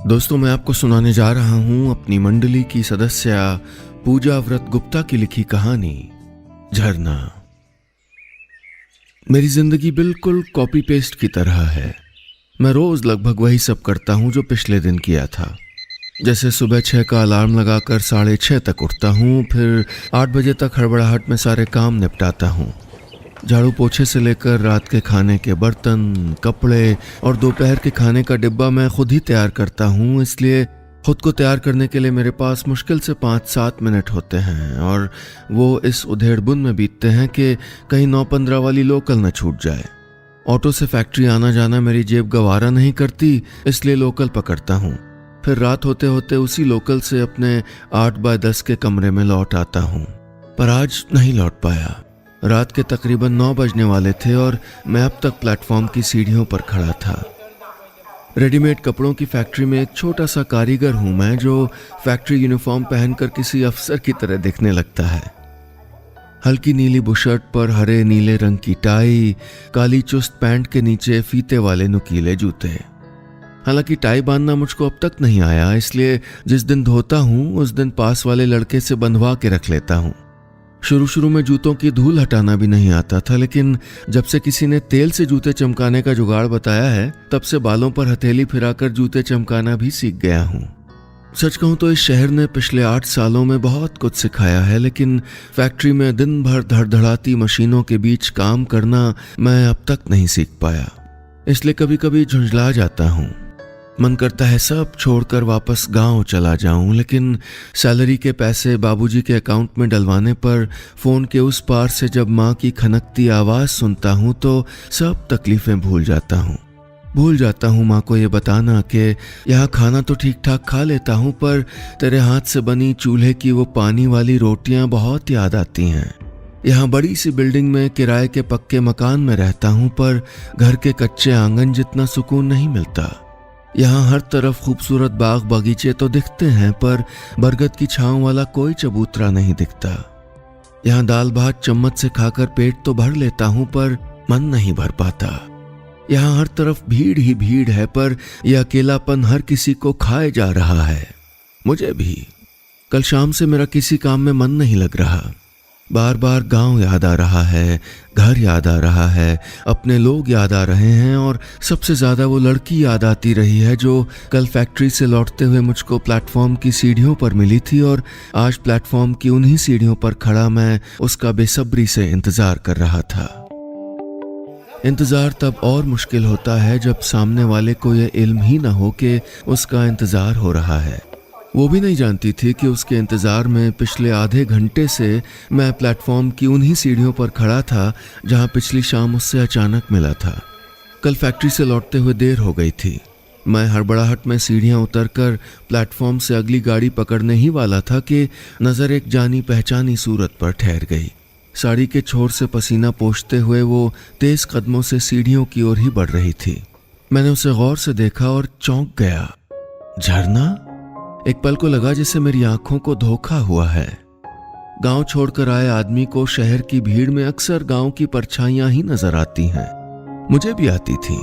दोस्तों, मैं आपको सुनाने जा रहा हूं अपनी मंडली की सदस्य पूजा व्रत गुप्ता की लिखी कहानी झरना। मेरी जिंदगी बिल्कुल कॉपी पेस्ट की तरह है। मैं रोज लगभग वही सब करता हूं जो पिछले दिन किया था। जैसे सुबह 6 का अलार्म लगाकर 6:30 तक उठता हूं, फिर 8 बजे तक हड़बड़ाहट में सारे काम निपटाता हूं। झाड़ू पोछे से लेकर रात के खाने के बर्तन, कपड़े और दोपहर के खाने का डिब्बा मैं खुद ही तैयार करता हूँ। इसलिए खुद को तैयार करने के लिए मेरे पास मुश्किल से 5-7 मिनट होते हैं और वो इस उधेड़बुन में बीतते हैं कि कहीं 9:15 वाली लोकल न छूट जाए। ऑटो से फैक्ट्री आना जाना मेरी जेब गवारा नहीं करती, इसलिए लोकल पकड़ता हूँ। फिर रात होते होते उसी लोकल से अपने 8x10 के कमरे में लौट आता हूँ, पर आज नहीं लौट पाया। रात के तकरीबन 9 बजने वाले थे और मैं अब तक प्लेटफॉर्म की सीढ़ियों पर खड़ा था। रेडीमेड कपड़ों की फैक्ट्री में एक छोटा सा कारीगर हूं मैं, जो फैक्ट्री यूनिफॉर्म पहनकर किसी अफसर की तरह दिखने लगता है। हल्की नीली बुशर्ट पर हरे नीले रंग की टाई, काली चुस्त पैंट के नीचे फीते वाले नुकीले जूते। हालांकि टाई बांधना मुझको अब तक नहीं आया, इसलिए जिस दिन धोता हूं उस दिन पास वाले लड़के से बंधवा के रख लेता हूं। शुरू में जूतों की धूल हटाना भी नहीं आता था, लेकिन जब से किसी ने तेल से जूते चमकाने का जुगाड़ बताया है, तब से बालों पर हथेली फिराकर जूते चमकाना भी सीख गया हूँ। सच कहूँ तो इस शहर ने पिछले 8 सालों में बहुत कुछ सिखाया है, लेकिन फैक्ट्री में दिन भर धड़धड़ाती मशीनों के बीच काम करना मैं अब तक नहीं सीख पाया। इसलिए कभी कभी झुंझला जाता हूँ। मन करता है सब छोड़कर वापस गांव चला जाऊं, लेकिन सैलरी के पैसे बाबूजी के अकाउंट में डलवाने पर फोन के उस पार से जब माँ की खनकती आवाज सुनता हूं तो सब तकलीफें भूल जाता हूं माँ को ये बताना कि यहाँ खाना तो ठीक ठाक खा लेता हूं, पर तेरे हाथ से बनी चूल्हे की वो पानी वाली रोटियां बहुत याद आती हैं। यहाँ बड़ी सी बिल्डिंग में किराए के पक्के मकान में रहता हूं, पर घर के कच्चे आंगन जितना सुकून नहीं मिलता। यहाँ हर तरफ खूबसूरत बाग बगीचे तो दिखते हैं, पर बरगद की छांव वाला कोई चबूतरा नहीं दिखता। यहाँ दाल भात चम्मच से खाकर पेट तो भर लेता हूँ, पर मन नहीं भर पाता। यहाँ हर तरफ भीड़ ही भीड़ है, पर यह अकेलापन हर किसी को खाए जा रहा है, मुझे भी। कल शाम से मेरा किसी काम में मन नहीं लग रहा। बार बार गांव याद आ रहा है, घर याद आ रहा है, अपने लोग याद आ रहे हैं और सबसे ज्यादा वो लड़की याद आती रही है जो कल फैक्ट्री से लौटते हुए मुझको प्लेटफॉर्म की सीढ़ियों पर मिली थी, और आज प्लेटफॉर्म की उन्हीं सीढ़ियों पर खड़ा मैं उसका बेसब्री से इंतजार कर रहा था। इंतजार तब और मुश्किल होता है जब सामने वाले को यह इल्म ही न हो कि उसका इंतजार हो रहा है। वो भी नहीं जानती थी कि उसके इंतजार में पिछले आधे घंटे से मैं प्लेटफॉर्म की उन्हीं सीढ़ियों पर खड़ा था जहां पिछली शाम उससे अचानक मिला था। कल फैक्ट्री से लौटते हुए देर हो गई थी। मैं हड़बड़ाहट में सीढ़ियां उतरकर प्लेटफॉर्म से अगली गाड़ी पकड़ने ही वाला था कि नजर एक जानी पहचानी सूरत पर ठहर गई। साड़ी के छोर से पसीना पोंछते हुए वो तेज कदमों से सीढ़ियों की ओर ही बढ़ रही थी। मैंने उसे गौर से देखा और चौंक गया। झरना? एक पल को लगा जैसे मेरी आंखों को धोखा हुआ है। गांव छोड़कर आए आदमी को शहर की भीड़ में अक्सर गांव की परछाइयां ही नजर आती हैं। मुझे भी आती थी।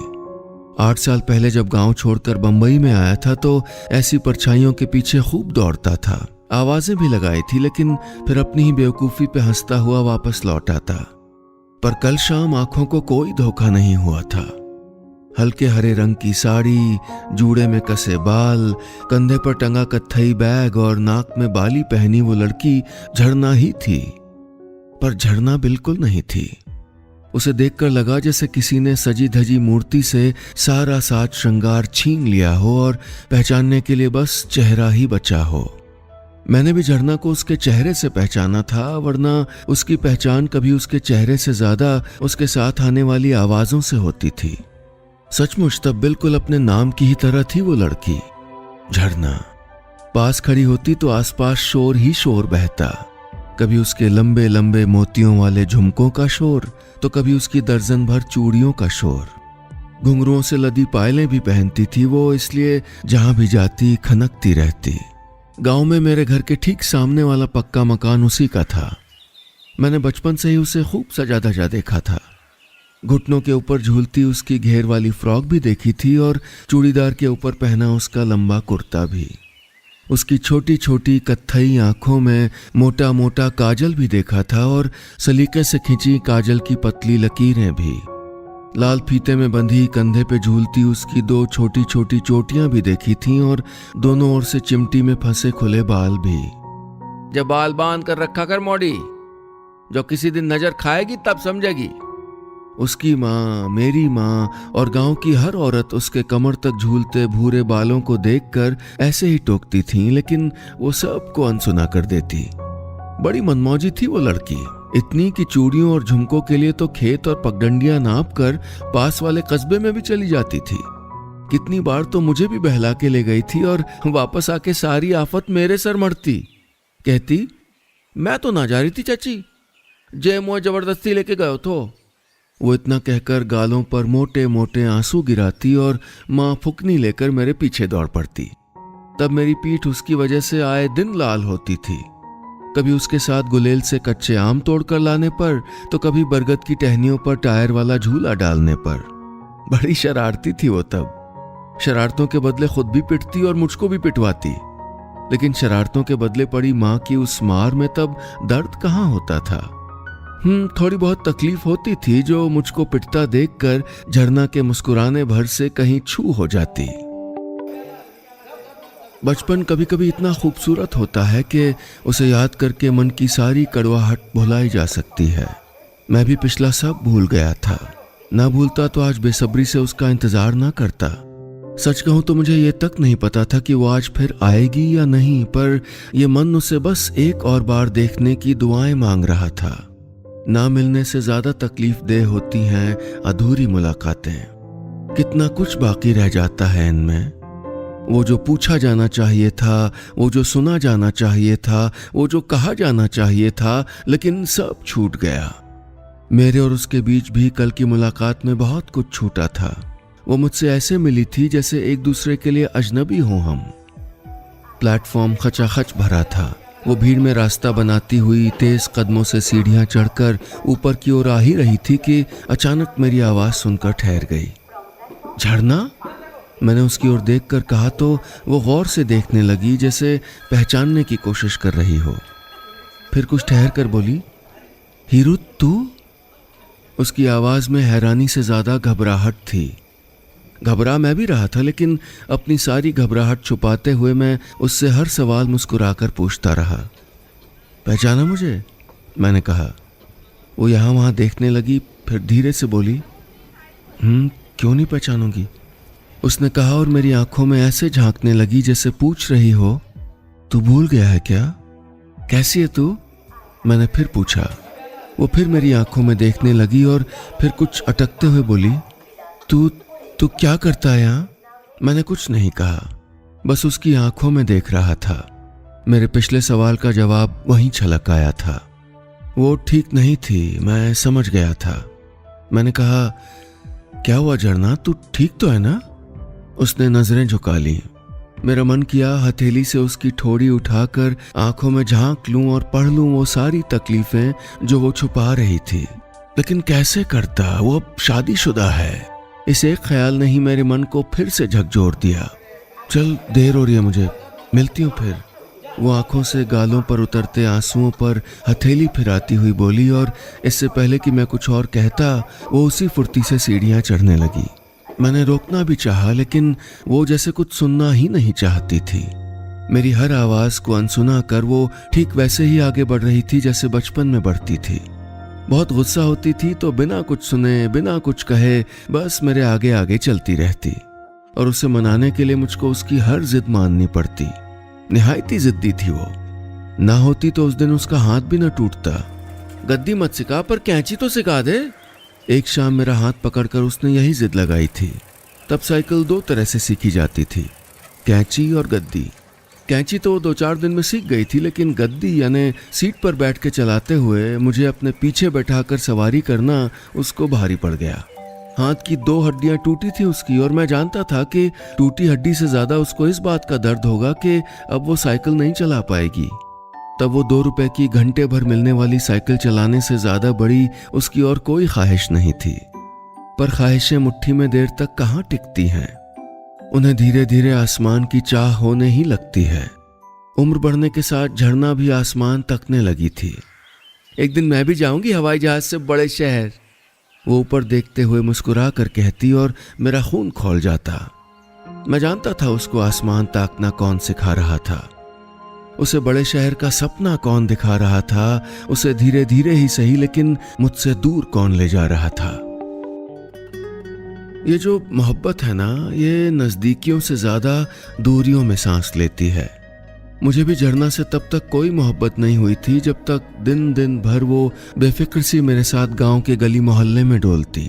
8 साल पहले जब गांव छोड़कर बंबई में आया था तो ऐसी परछाइयों के पीछे खूब दौड़ता था। आवाजें भी लगाई थी, लेकिन फिर अपनी ही बेवकूफी पे हंसता हुआ वापस लौट आता। पर कल शाम आंखों को कोई धोखा नहीं हुआ था। हल्के हरे रंग की साड़ी, जूड़े में कसे बाल, कंधे पर टंगा कत्थई बैग और नाक में बाली पहनी वो लड़की झरना ही थी। पर झरना बिल्कुल नहीं थी। उसे देखकर लगा जैसे किसी ने सजी धजी मूर्ति से सारा साज श्रृंगार छीन लिया हो और पहचानने के लिए बस चेहरा ही बचा हो। मैंने भी झरना को उसके चेहरे से पहचाना था, वरना उसकी पहचान कभी उसके चेहरे से ज्यादा उसके साथ आने वाली आवाजों से होती थी। सचमुच तब बिल्कुल अपने नाम की ही तरह थी वो लड़की, झरना। पास खड़ी होती तो आसपास शोर ही शोर बहता। कभी उसके लंबे लंबे मोतियों वाले झुमकों का शोर, तो कभी उसकी दर्जन भर चूड़ियों का शोर। घुंघरुओं से लदी पायलें भी पहनती थी वो, इसलिए जहां भी जाती खनकती रहती। गांव में मेरे घर के ठीक सामने वाला पक्का मकान उसी का था। मैंने बचपन से ही उसे खूब सजा धजा देखा था। घुटनों के ऊपर झूलती उसकी घेर वाली फ्रॉक भी देखी थी और चूड़ीदार के ऊपर पहना उसका लंबा कुर्ता भी। उसकी छोटी छोटी कत्थई आंखों में मोटा मोटा काजल भी देखा था और सलीके से खिंची काजल की पतली लकीरें भी। लाल फीते में बंधी कंधे पे झूलती उसकी 2 छोटी छोटी चोटियां भी देखी थीं और दोनों ओर से चिमटी में फंसे खुले बाल भी। जब बाल बांध कर रखा कर मौड़ी, जो किसी दिन नजर खाएगी तब समझेगी। उसकी माँ, मेरी माँ और गांव की हर औरत उसके कमर तक झूलते भूरे बालों को देखकर ऐसे ही टोकती थीं, लेकिन वो सबको अनसुना कर देती। बड़ी मनमौजी थी वो लड़की, इतनी कि चूड़ियों और झुमकों के लिए तो खेत और पगडंडियां नाप कर पास वाले कस्बे में भी चली जाती थी। कितनी बार तो मुझे भी बहला के ले गई थी और वापस आके सारी आफत मेरे सर मढ़ती। कहती, मैं तो ना जा रही थी चाची, जय मोह जबरदस्ती लेके गए तो। वो इतना कहकर गालों पर मोटे मोटे आंसू गिराती और माँ फुकनी लेकर मेरे पीछे दौड़ पड़ती। तब मेरी पीठ उसकी वजह से आए दिन लाल होती थी। कभी उसके साथ गुलेल से कच्चे आम तोड़कर लाने पर, तो कभी बरगद की टहनियों पर टायर वाला झूला डालने पर। बड़ी शरारती थी वो तब। शरारतों के बदले खुद भी पिटती और मुझको भी पिटवाती। लेकिन शरारतों के बदले पड़ी माँ की उस मार में तब दर्द कहाँ होता था। थोड़ी बहुत तकलीफ होती थी जो मुझको पिटता देखकर झरना के मुस्कुराने भर से कहीं छू हो जाती। बचपन कभी कभी इतना खूबसूरत होता है कि उसे याद करके मन की सारी कड़वाहट भुलाई जा सकती है। मैं भी पिछला सब भूल गया था। ना भूलता तो आज बेसब्री से उसका इंतजार ना करता। सच कहूं तो मुझे ये तक नहीं पता था कि वो आज फिर आएगी या नहीं, पर यह मन उसे बस एक और बार देखने की दुआएं मांग रहा था। ना मिलने से ज्यादा तकलीफ देह होती हैं अधूरी मुलाकातें। कितना कुछ बाकी रह जाता है इनमें। वो जो पूछा जाना चाहिए था, वो जो सुना जाना चाहिए था, वो जो कहा जाना चाहिए था, लेकिन सब छूट गया। मेरे और उसके बीच भी कल की मुलाकात में बहुत कुछ छूटा था। वो मुझसे ऐसे मिली थी जैसे एक दूसरे के लिए अजनबी हों हम। प्लेटफॉर्म खचाखच भरा था। वो भीड़ में रास्ता बनाती हुई तेज कदमों से सीढ़ियां चढ़कर ऊपर की ओर आ ही रही थी कि अचानक मेरी आवाज सुनकर ठहर गई। झरना? मैंने उसकी ओर देखकर कहा तो वो गौर से देखने लगी, जैसे पहचानने की कोशिश कर रही हो। फिर कुछ ठहर कर बोली, हीरू तू? उसकी आवाज में हैरानी से ज्यादा घबराहट थी। घबरा मैं भी रहा था, लेकिन अपनी सारी घबराहट छुपाते हुए मैं उससे हर सवाल मुस्कुराकर पूछता रहा। पहचाना मुझे? मैंने कहा। वो यहाँ वहाँ देखने लगी, फिर धीरे से बोली, क्यों नहीं पहचानूंगी? उसने कहा और मेरी आंखों में ऐसे झांकने लगी जैसे पूछ रही हो, तू भूल गया है क्या? कैसी है तू? मैंने फिर पूछा। वो फिर मेरी आंखों में देखने लगी और फिर कुछ अटकते हुए बोली, तू क्या करता है यहाँ? मैंने कुछ नहीं कहा, बस उसकी आंखों में देख रहा था। मेरे पिछले सवाल का जवाब वहीं छलक आया था। वो ठीक नहीं थी, मैं समझ गया था। मैंने कहा, क्या हुआ झरना, तू ठीक तो है ना? उसने नजरें झुका ली। मेरा मन किया हथेली से उसकी ठोड़ी उठाकर आंखों में झांक लूं और पढ़ लूं वो सारी तकलीफें जो वो छुपा रही थी, लेकिन कैसे करता? वो अब शादीशुदा है। इस एक ख्याल ने ही मेरे मन को फिर से झकझोर दिया। चल, देर हो रही है मुझे, मिलती हूँ फिर। वो आंखों से गालों पर उतरते आंसुओं पर हथेली फिराती हुई बोली और इससे पहले कि मैं कुछ और कहता वो उसी फुर्ती से सीढ़ियां चढ़ने लगी। मैंने रोकना भी चाहा, लेकिन वो जैसे कुछ सुनना ही नहीं चाहती थी। मेरी हर आवाज को अनसुना कर वो ठीक वैसे ही आगे बढ़ रही थी जैसे बचपन में बढ़ती थी। बहुत गुस्सा होती थी तो बिना कुछ सुने, बिना कुछ कहे बस मेरे आगे आगे चलती रहती, और उसे मनाने के लिए मुझको उसकी हर जिद माननी पड़ती। निहायती जिद्दी थी वो। ना होती तो उस दिन उसका हाथ भी न टूटता। गद्दी मत सिखा, पर कैंची तो सिखा दे। एक शाम मेरा हाथ पकड़कर उसने यही जिद लगाई थी। तब साइकिल 2 तरह से सीखी जाती थी, कैंची और गद्दी। कैंची तो 2-4 दिन में सीख गई थी, लेकिन गद्दी यानी सीट पर बैठ के चलाते हुए मुझे अपने पीछे बैठाकर सवारी करना उसको भारी पड़ गया। हाथ की 2 हड्डियां टूटी थी उसकी, और मैं जानता था कि टूटी हड्डी से ज्यादा उसको इस बात का दर्द होगा कि अब वो साइकिल नहीं चला पाएगी। तब वो 2 रुपए की घंटे भर मिलने वाली साइकिल चलाने से ज्यादा बड़ी उसकी और कोई ख्वाहिश नहीं थी। पर ख्वाहिशें मुट्ठी में देर तक कहाँ टिकती हैं। उन्हें धीरे धीरे आसमान की चाह होने ही लगती है। उम्र बढ़ने के साथ झरना भी आसमान तकने लगी थी। एक दिन मैं भी जाऊंगी हवाई जहाज से बड़े शहर, वो ऊपर देखते हुए मुस्कुरा कर कहती और मेरा खून खौल जाता। मैं जानता था उसको आसमान ताकना कौन सिखा रहा था, उसे बड़े शहर का सपना कौन दिखा रहा था, उसे धीरे धीरे ही सही लेकिन मुझसे दूर कौन ले जा रहा था। ये जो मोहब्बत है ना, ये नजदीकियों से ज्यादा दूरियों में सांस लेती है। मुझे भी झरना से तब तक कोई मोहब्बत नहीं हुई थी जब तक दिन दिन भर वो बेफिक्र सी मेरे साथ गांव के गली मोहल्ले में डोलती।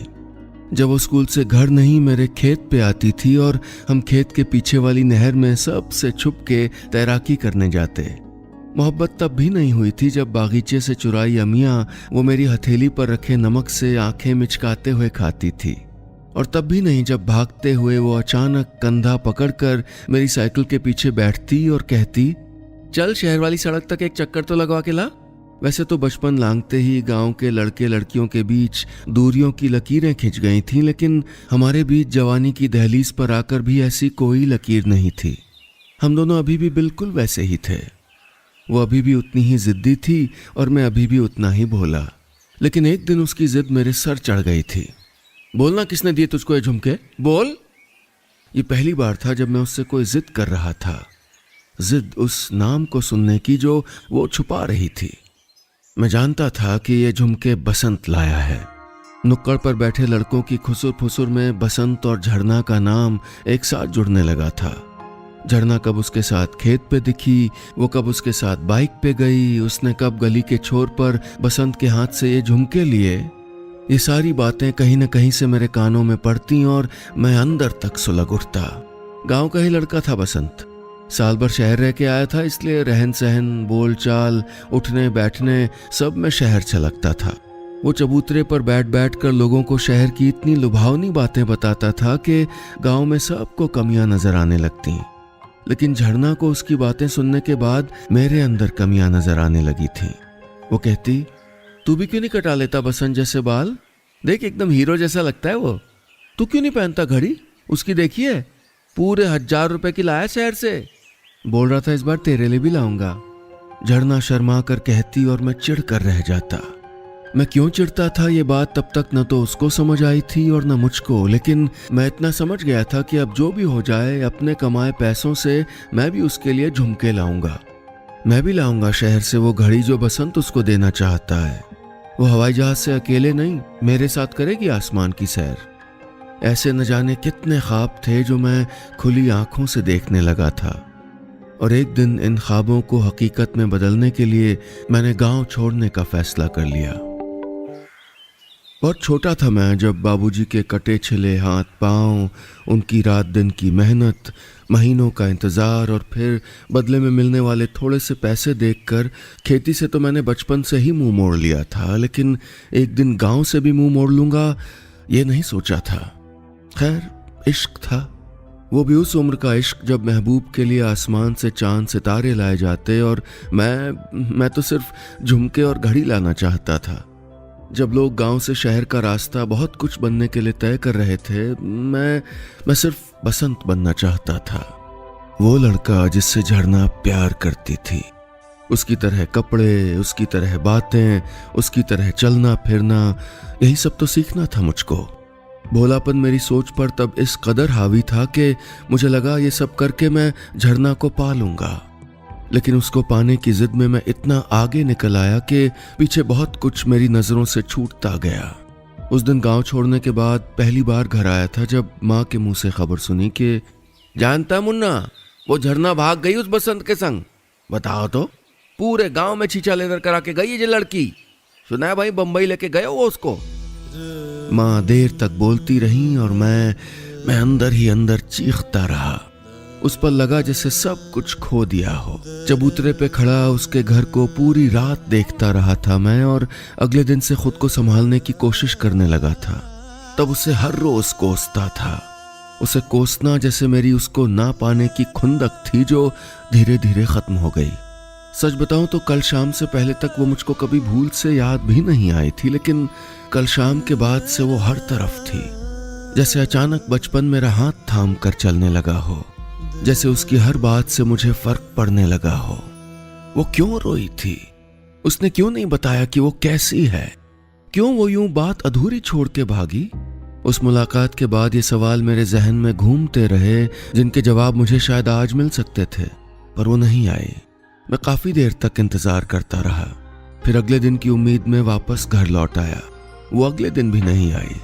जब वो स्कूल से घर नहीं मेरे खेत पे आती थी और हम खेत के पीछे वाली नहर में सबसे छुप के तैराकी करने जाते। मोहब्बत तब भी नहीं हुई थी जब बागीचे से चुराई अमियाँ वो मेरी हथेली पर रखे नमक से आंखें मिचकाते हुए खाती थी, और तब भी नहीं जब भागते हुए वो अचानक कंधा पकड़कर मेरी साइकिल के पीछे बैठती और कहती, चल शहर वाली सड़क तक एक चक्कर तो लगवा के ला। वैसे तो बचपन लांघते ही गांव के लड़के लड़कियों के बीच दूरियों की लकीरें खिंच गई थीं, लेकिन हमारे बीच जवानी की दहलीज पर आकर भी ऐसी कोई लकीर नहीं थी। हम दोनों अभी भी बिल्कुल वैसे ही थे। वो अभी भी उतनी ही जिद्दी थी और मैं अभी भी उतना ही भोला। लेकिन एक दिन उसकी जिद मेरे सर चढ़ गई थी। बोलना किसने दिए तुझको ये झुमके, बोल। ये पहली बार था जब मैं उससे कोई जिद कर रहा था, जिद उस नाम को सुनने की जो वो छुपा रही थी। मैं जानता था कि ये झुमके बसंत लाया है। नुक्कड़ पर बैठे लड़कों की खुसुर फुसुर में बसंत और झरना का नाम एक साथ जुड़ने लगा था। झरना कब उसके साथ खेत पे दिखी, वो कब उसके साथ बाइक पे गई, उसने कब गली के छोर पर बसंत के हाथ से ये झुमके लिए, ये सारी बातें कहीं न कहीं से मेरे कानों में पड़ती और मैं अंदर तक सुलग उठता। गांव का ही लड़का था बसंत, साल भर शहर रह के आया था, इसलिए रहन सहन, बोल चाल, उठने बैठने सब में शहर छलकता था। वो चबूतरे पर बैठ बैठ कर लोगों को शहर की इतनी लुभावनी बातें बताता था कि गांव में सबको कमियां नजर आने लगती। लेकिन झरना को उसकी बातें सुनने के बाद मेरे अंदर कमियां नजर आने लगी थी। वो कहती, तू भी क्यों नहीं कटा लेता बसंत जैसे बाल, देख एकदम हीरो जैसा लगता है वो। तू क्यों नहीं पहनता घड़ी, उसकी देखिए पूरे 1000 रुपए की लाया शहर से। बोल रहा था इस बार तेरे लिए भी लाऊंगा, झरना शर्मा कर कहती और मैं चिढ़ कर रह जाता। मैं क्यों चिढ़ता था ये बात तब तक न तो उसको समझ आई थी और न मुझको, लेकिन मैं इतना समझ गया था कि अब जो भी हो जाए अपने कमाए पैसों से मैं भी उसके लिए झुमके लाऊंगा। मैं भी लाऊंगा शहर से वो घड़ी जो बसंत उसको देना चाहता है। वो हवाई जहाज से अकेले नहीं मेरे साथ करेगी आसमान की सैर। ऐसे न जाने कितने ख्वाब थे जो मैं खुली आंखों से देखने लगा था, और एक दिन इन ख्वाबों को हकीकत में बदलने के लिए मैंने गांव छोड़ने का फैसला कर लिया। बहुत छोटा था मैं जब बाबूजी के कटे छिले हाथ पांव, उनकी रात दिन की मेहनत, महीनों का इंतज़ार और फिर बदले में मिलने वाले थोड़े से पैसे देखकर खेती से तो मैंने बचपन से ही मुंह मोड़ लिया था, लेकिन एक दिन गांव से भी मुंह मोड़ लूँगा ये नहीं सोचा था। खैर, इश्क था, वो भी उस उम्र का इश्क जब महबूब के लिए आसमान से चांद सितारे लाए जाते और मैं तो सिर्फ झुमके और घड़ी लाना चाहता था। जब लोग गांव से शहर का रास्ता बहुत कुछ बनने के लिए तय कर रहे थे, मैं सिर्फ बसंत बनना चाहता था। वो लड़का जिससे झरना प्यार करती थी, उसकी तरह कपड़े, उसकी तरह बातें, उसकी तरह चलना फिरना, यही सब तो सीखना था मुझको। भोलापन मेरी सोच पर तब इस कदर हावी था कि मुझे लगा ये सब करके मैं झरना को पा लूंगा, लेकिन उसको पाने की जिद में मैं इतना आगे निकल आया कि पीछे बहुत कुछ मेरी नजरों से छूटता गया। उस दिन गांव छोड़ने के बाद पहली बार घर आया था जब माँ के मुंह से खबर सुनी कि जानता मुन्ना, वो झरना भाग गई उस बसंत के संग। बताओ तो, पूरे गांव में छींचा लेकर करा के गई ये लड़की। सुना है भाई बंबई लेके गए वो उसको। माँ देर तक बोलती रही और मैं अंदर ही अंदर चीखता रहा। उस पर लगा जैसे सब कुछ खो दिया हो। चबूतरे पे खड़ा उसके घर को पूरी रात देखता रहा था मैं, और अगले दिन से खुद को संभालने की कोशिश करने लगा था। तब उसे हर रोज कोसता था। उसे कोसना जैसे मेरी उसको ना पाने की खुंदक थी जो धीरे धीरे खत्म हो गई। सच बताऊं तो कल शाम से पहले तक वो मुझको कभी भूल से याद भी नहीं आई थी, लेकिन कल शाम के बाद से वो हर तरफ थी। जैसे अचानक बचपन मेरा हाथ थाम कर चलने लगा हो, जैसे उसकी हर बात से मुझे फर्क पड़ने लगा हो। वो क्यों रोई थी? उसने क्यों नहीं बताया कि वो कैसी है? क्यों वो यूं बात अधूरी छोड़ के भागी? उस मुलाकात के बाद ये सवाल मेरे जहन में घूमते रहे, जिनके जवाब मुझे शायद आज मिल सकते थे, पर वो नहीं आई। मैं काफी देर तक इंतजार करता रहा, फिर अगले दिन की उम्मीद में वापस घर लौट आया। वो अगले दिन भी नहीं आई।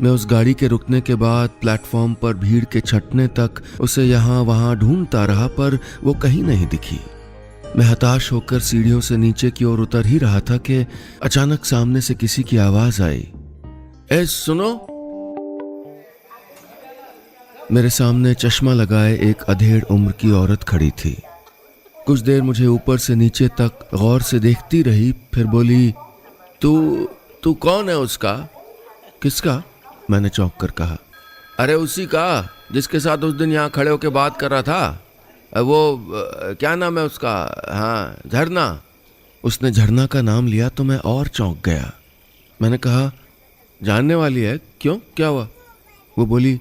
मैं उस गाड़ी के रुकने के बाद प्लेटफॉर्म पर भीड़ के छटने तक उसे यहाँ वहाँ ढूंढता रहा, पर वो कहीं नहीं दिखी। मैं हताश होकर सीढ़ियों से नीचे की ओर उतर ही रहा था कि अचानक सामने से किसी की आवाज आई, ए सुनो। मेरे सामने चश्मा लगाए एक अधेड़ उम्र की औरत खड़ी थी। कुछ देर मुझे ऊपर से नीचे तक गौर से देखती रही, फिर बोली, तू कौन है उसका? किसका? मैंने चौंक कर कहा। अरे उसी का जिसके साथ उस दिन यहाँ खड़े होकर बात कर रहा था। वो क्या नाम है उसका? हाँ, झरना। उसने झरना का नाम लिया तो मैं और चौंक गया। मैंने कहा, जानने वाली है? क्यों, क्या हुआ? वो बोली,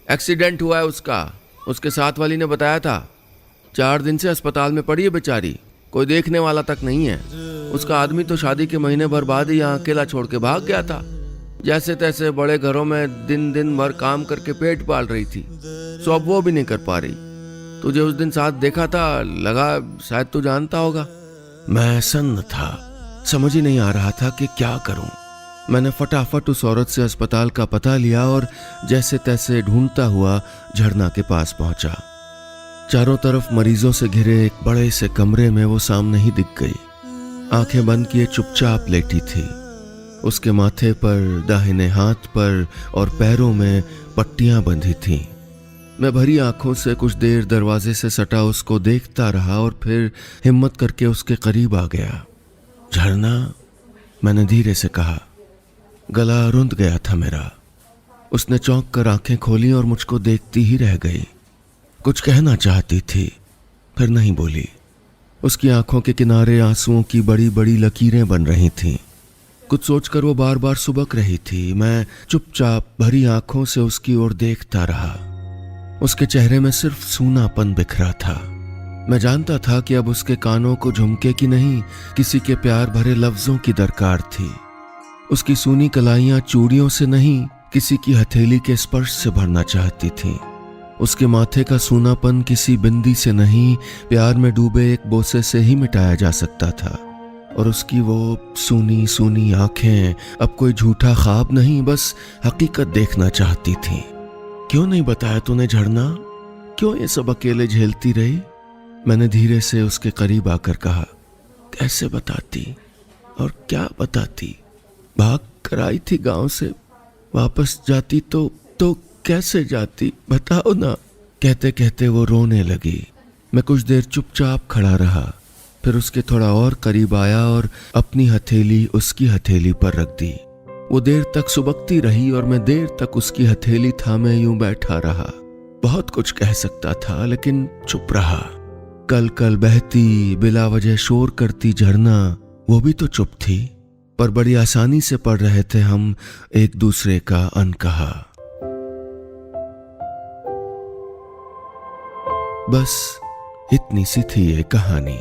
एक्सीडेंट हुआ है उसका। उसके साथ वाली ने बताया था। 4 दिन से अस्पताल में पड़ी है बेचारी, कोई देखने वाला तक नहीं है। उसका आदमी तो शादी के महीने भर बाद ही यहाँ अकेला छोड़ के भाग गया था। जैसे तैसे बड़े घरों में दिन भर काम करके पेट पाल रही थी, सो अब वो भी नहीं कर पा रही। तुझे उस दिन साथ देखा था, लगा शायद तू जानता होगा। मैं सन्न था, समझ ही नहीं आ रहा था कि क्या करूं। मैंने फटाफट उस औरत से अस्पताल का पता लिया और जैसे तैसे ढूंढता हुआ झरना के पास पहुंचा। चारों तरफ मरीजों से घिरे एक बड़े से कमरे में वो सामने ही दिख गई। आंखें बंद किए चुपचाप लेटी थी। उसके माथे पर, दाहिने हाथ पर और पैरों में पट्टियां बंधी थीं। मैं भरी आंखों से कुछ देर दरवाजे से सटा उसको देखता रहा और फिर हिम्मत करके उसके करीब आ गया। झरना, मैंने धीरे से कहा। गला रुंध गया था मेरा। उसने चौंक कर आंखें खोली और मुझको देखती ही रह गई। कुछ कहना चाहती थी, फिर नहीं बोली। उसकी आंखों के किनारे आंसुओं की बड़ी बड़ी लकीरें बन रही थीं। कुछ सोचकर वो बार बार सुबक रही थी। मैं चुपचाप भरी आंखों से उसकी ओर देखता रहा। उसके चेहरे में सिर्फ सूनापन बिखरा था। मैं जानता था कि अब उसके कानों को झुमके की नहीं, किसी के प्यार भरे लफ्जों की दरकार थी। उसकी सूनी कलाइयां चूड़ियों से नहीं, किसी की हथेली के स्पर्श से भरना चाहती थीं। उसके माथे का सूनापन किसी बिंदी से नहीं, प्यार में डूबे एक बोसे से ही मिटाया जा सकता था। और उसकी वो सूनी सूनी आंखें अब कोई झूठा ख्वाब नहीं, बस हकीकत देखना चाहती थीं। क्यों नहीं बताया तूने झरना? क्यों ये सब अकेले झेलती रही? मैंने धीरे से उसके करीब आकर कहा। कैसे बताती और क्या बताती? भाग कर आई थी गांव से, वापस जाती तो कैसे जाती, बताओ ना। कहते कहते वो रोने लगी। मैं कुछ देर चुपचाप खड़ा रहा, फिर उसके थोड़ा और करीब आया और अपनी हथेली उसकी हथेली पर रख दी। वो देर तक सुबकती रही और मैं देर तक उसकी हथेली थामे यूं बैठा रहा। बहुत कुछ कह सकता था लेकिन चुप रहा। कल कल बहती बिला वजह शोर करती झरना, वो भी तो चुप थी, पर बड़ी आसानी से पढ़ रहे थे हम एक दूसरे का अनकहा। बस इतनी सी थी ये कहानी।